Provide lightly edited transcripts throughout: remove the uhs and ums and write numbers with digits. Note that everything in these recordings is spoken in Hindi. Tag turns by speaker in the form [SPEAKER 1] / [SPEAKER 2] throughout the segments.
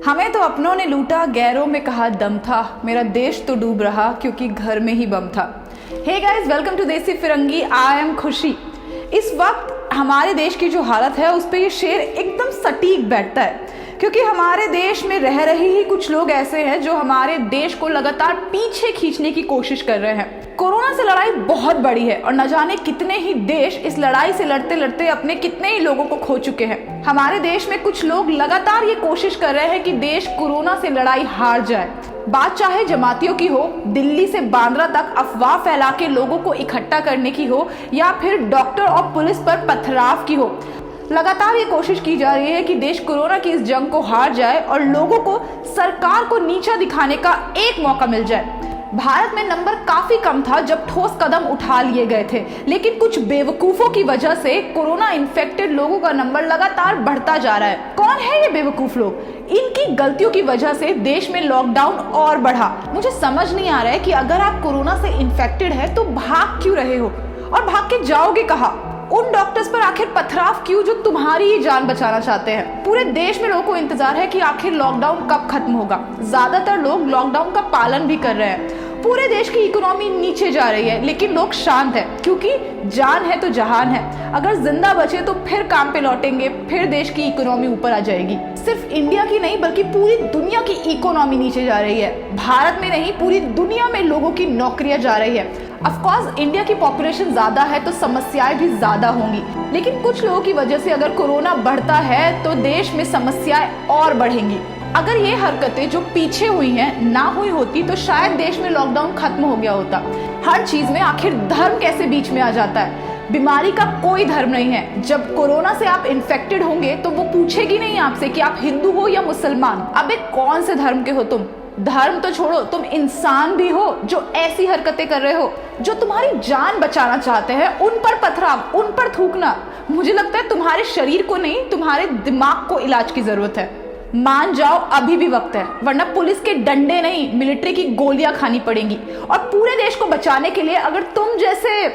[SPEAKER 1] हमें तो अपनों ने लूटा, गैरों में कहा दम था, मेरा देश तो डूब रहा क्योंकि घर में ही बम था। हे गाइस, वेलकम टू देसी फिरंगी। आई एम खुशी। इस वक्त हमारे देश की जो हालत है उस पर ये शेर एकदम सटीक बैठता है, क्योंकि हमारे देश में रह रहे ही कुछ लोग ऐसे हैं जो हमारे देश को लगातार पीछे खींचने की कोशिश कर रहे हैं। कोरोना से लड़ाई बहुत बड़ी है और न जाने कितने ही देश इस लड़ाई से लड़ते लड़ते अपने कितने ही लोगों को खो चुके हैं। हमारे देश में कुछ लोग लगातार ये कोशिश कर रहे हैं कि देश कोरोना से लड़ाई हार जाए। बात चाहे जमातियों की हो, दिल्ली से बांद्रा तक अफवाह फैला के लोगों को इकट्ठा करने की हो, या फिर डॉक्टर और पुलिस पर पथराव की हो, लगातार ये कोशिश की जा रही है कि देश कोरोना की इस जंग को हार जाए और लोगों को सरकार को नीचा दिखाने का एक मौका मिल जाए। भारत में नंबर काफी कम था जब ठोस कदम उठा लिए गए थे, लेकिन कुछ बेवकूफों की वजह से कोरोना इन्फेक्टेड लोगों का नंबर लगातार बढ़ता जा रहा है। कौन है ये बेवकूफ लोग? इनकी गलतियों की वजह से देश में लॉकडाउन और बढ़ा। मुझे समझ नहीं आ रहा है कि अगर आप कोरोना से इन्फेक्टेड है तो भाग क्यों रहे हो, और भाग के जाओगे कहाँ? उन डॉक्टर्स पर आखिर पथराव क्यों जो तुम्हारी ही जान बचाना चाहते हैं? पूरे देश में लोगों को इंतजार है कि आखिर लॉकडाउन कब खत्म होगा। ज्यादातर लोग लॉकडाउन का पालन भी कर रहे हैं। पूरे देश की इकोनॉमी नीचे जा रही है, लेकिन लोग शांत हैं, क्योंकि जान है तो जहान है। अगर जिंदा बचे तो फिर काम पे लौटेंगे, फिर देश की इकोनॉमी ऊपर आ जाएगी। सिर्फ इंडिया की नहीं बल्कि पूरी दुनिया की इकोनॉमी नीचे जा रही है। भारत में नहीं, पूरी दुनिया में लोगों की नौकरियां जा रही है। ऑफ कोर्स इंडिया की पॉपुलेशन ज्यादा है तो समस्याएं भी ज्यादा होंगी, लेकिन कुछ लोगों की वजह से अगर कोरोना बढ़ता है तो देश में समस्याएं और बढ़ेंगी। अगर ये हरकतें जो पीछे हुई हैं ना हुई होती तो शायद देश में लॉकडाउन खत्म हो गया होता। हर चीज में आखिर धर्म कैसे बीच में आ जाता है? बीमारी का कोई धर्म नहीं है। जब कोरोना से आप इन्फेक्टेड होंगे तो वो पूछेगी नहीं आपसे कि आप हिंदू हो या मुसलमान। अबे कौन से धर्म के हो तुम? धर्म तो छोड़ो, तुम इंसान भी हो जो ऐसी हरकतें कर रहे हो। जो तुम्हारी जान बचाना चाहते हैं उन पर पथराव, उन पर थूकना। मुझे लगता है तुम्हारे शरीर को नहीं, तुम्हारे दिमाग को इलाज की जरूरत है। मान जाओ, अभी भी वक्त है, वरना पुलिस के डंडे नहीं मिलिट्री की गोलियां खानी पड़ेंगी। और पूरे देश को बचाने के लिए अगर तुम जैसे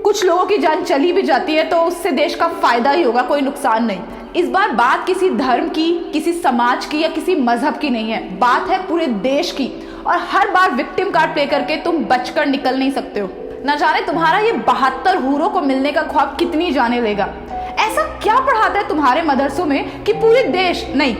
[SPEAKER 1] कुछ लोगों की जान चली भी जाती है तो उससे देश का फायदा ही होगा, कोई नुकसान नहीं। इस बार बात किसी धर्म की, किसी समाज की या किसी मजहब की नहीं है, बात है पूरे देश की। और हर बार विक्टिम कार्ड प्ले करके तुम बचकर निकल नहीं सकते हो। न जाने तुम्हारा ये 72 हूरों को मिलने का ख्वाब कितनी जाने लेगा। ऐसा क्या पढ़ाता है तुम्हारे मदरसों में कि पूरे देश नहीं,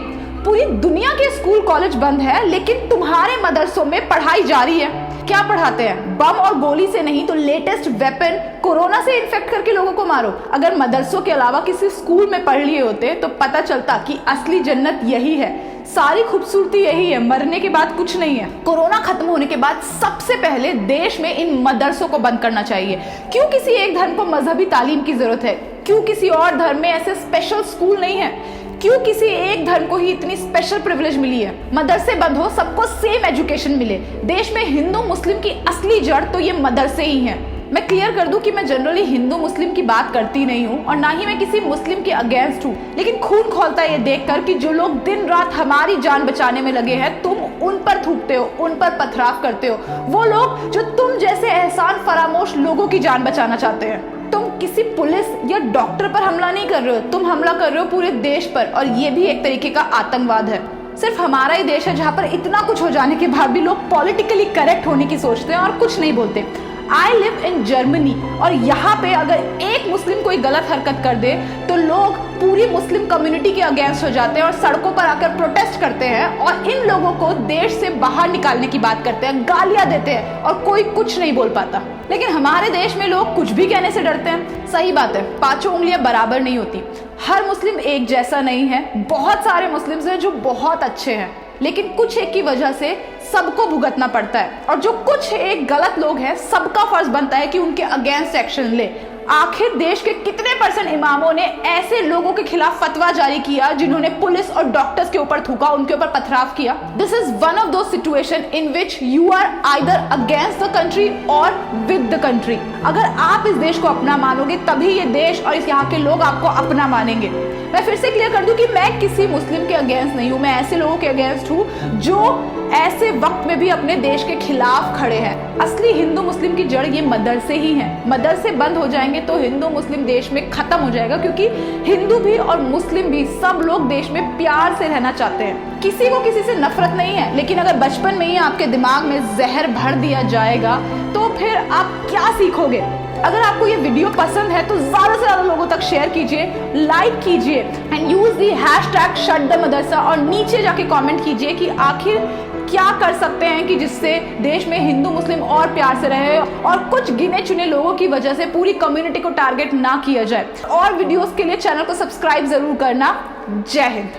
[SPEAKER 1] पूरी दुनिया के स्कूल कॉलेज बंद है, लेकिन तुम्हारे मदरसों में पढ़ाई जारी है? क्या पढ़ाते हैं? बम और गोली से नहीं तो लेटेस्ट वेपन कोरोना से इन्फेक्ट करके लोगों को मारो। अगर मदरसों के अलावा किसी स्कूल में पढ़ लिए होते तो पता चलता कि असली जन्नत यही है, सारी खूबसूरती यही है, मरने के बाद कुछ नहीं है। कोरोना खत्म होने के बाद सबसे पहले देश में इन मदरसों को बंद करना चाहिए। क्यों किसी एक धर्म को मजहबी तालीम की जरूरत है? क्यों किसी और धर्म में ऐसे स्पेशल स्कूल नहीं है? क्यों किसी एक धर्म को ही इतनी स्पेशल प्रिविलेज मिली है? मदरसे बंद हो, सबको सेम एजुकेशन मिले। देश में हिंदू मुस्लिम की असली जड़ तो ये मदरसे ही हैं। मैं क्लियर कर दूं कि मैं जनरली हिंदू मुस्लिम की बात करती नहीं हूँ और ना ही मैं किसी मुस्लिम के अगेंस्ट हूँ, लेकिन खून खौलता है ये देखकर कि जो लोग दिन रात हमारी जान बचाने में लगे हैं, तुम उन पर थूकते हो, उन पर पथराव करते हो। वो लोग जो तुम जैसे एहसान फरामोश लोगों की जान बचाना चाहते हैं। तुम किसी पुलिस या डॉक्टर पर हमला नहीं कर रहे हो, तुम हमला कर रहे हो पूरे देश पर, और ये भी एक तरीके का आतंकवाद है। सिर्फ हमारा ही देश है जहाँ पर इतना कुछ हो जाने के बाद भी लोग पॉलिटिकली करेक्ट होने की सोचते हैं और कुछ नहीं बोलते। आई लिव इन जर्मनी, और यहाँ पे अगर एक मुस्लिम कोई गलत हरकत कर दे तो लोग पूरी मुस्लिम कम्युनिटी के अगेंस्ट हो जाते हैं और सड़कों पर आकर प्रोटेस्ट करते हैं और इन लोगों को देश से बाहर निकालने की बात करते हैं, गालियां देते हैं, और कोई कुछ नहीं बोल पाता। लेकिन हमारे देश में लोग कुछ भी कहने से डरते हैं। सही बात है, पांचों उंगलियां बराबर नहीं होती। हर मुस्लिम एक जैसा नहीं है। बहुत सारे मुस्लिम्स हैं जो बहुत अच्छे हैं, लेकिन कुछ एक की वजह से सबको भुगतना पड़ता है, और जो कुछ एक गलत लोग हैं सबका फर्ज बनता है कि उनके अगेंस्ट एक्शन ले। आखिर देश के कितने % इमामों ने ऐसे लोगों के खिलाफ फतवा जारी किया जिन्होंने पुलिस और डॉक्टर्स के ऊपर थूका, उनके ऊपर पथराव किया? This is one of those situation in which you are either against the country or with the country. अगर आप इस देश को अपना मानोगे तभी ये देश और इस यहाँ के लोग आपको अपना मानेंगे। मैं फिर से क्लियर कर दूं कि मैं किसी मुस्लिम के अगेंस्ट नहीं हूं, मैं ऐसे लोगों के अगेंस्ट हूं जो ऐसे वक्त में भी अपने देश के खिलाफ खड़े हैं। असली हिंदू मुस्लिम की जड़ ये मदरसे ही हैं। मदरसे बंद हो जाएंगे तो हिंदू मुस्लिम देश में खत्म हो जाएगा, क्योंकि हिंदू भी और मुस्लिम भी सब लोग देश में प्यार से रहना चाहते हैं। किसी को किसी से नफरत नहीं है, लेकिन अगर बचपन में ही आपके दिमाग में जहर भर दिया जाएगा तो फिर आप क्या सीखोगे। अगर आपको ये वीडियो पसंद है तो ज्यादा से ज्यादा लोगों तक शेयर कीजिए, लाइक कीजिए and use the hashtag shut the मदरसा, और नीचे जाके कमेंट कीजिए कि आखिर क्या कर सकते हैं कि जिससे देश में हिंदू मुस्लिम और प्यार से रहे और कुछ गिने चुने लोगों की वजह से पूरी कम्युनिटी को टारगेट ना किया जाए। और वीडियोस के लिए चैनल को सब्सक्राइब जरूर करना। जय हिंद।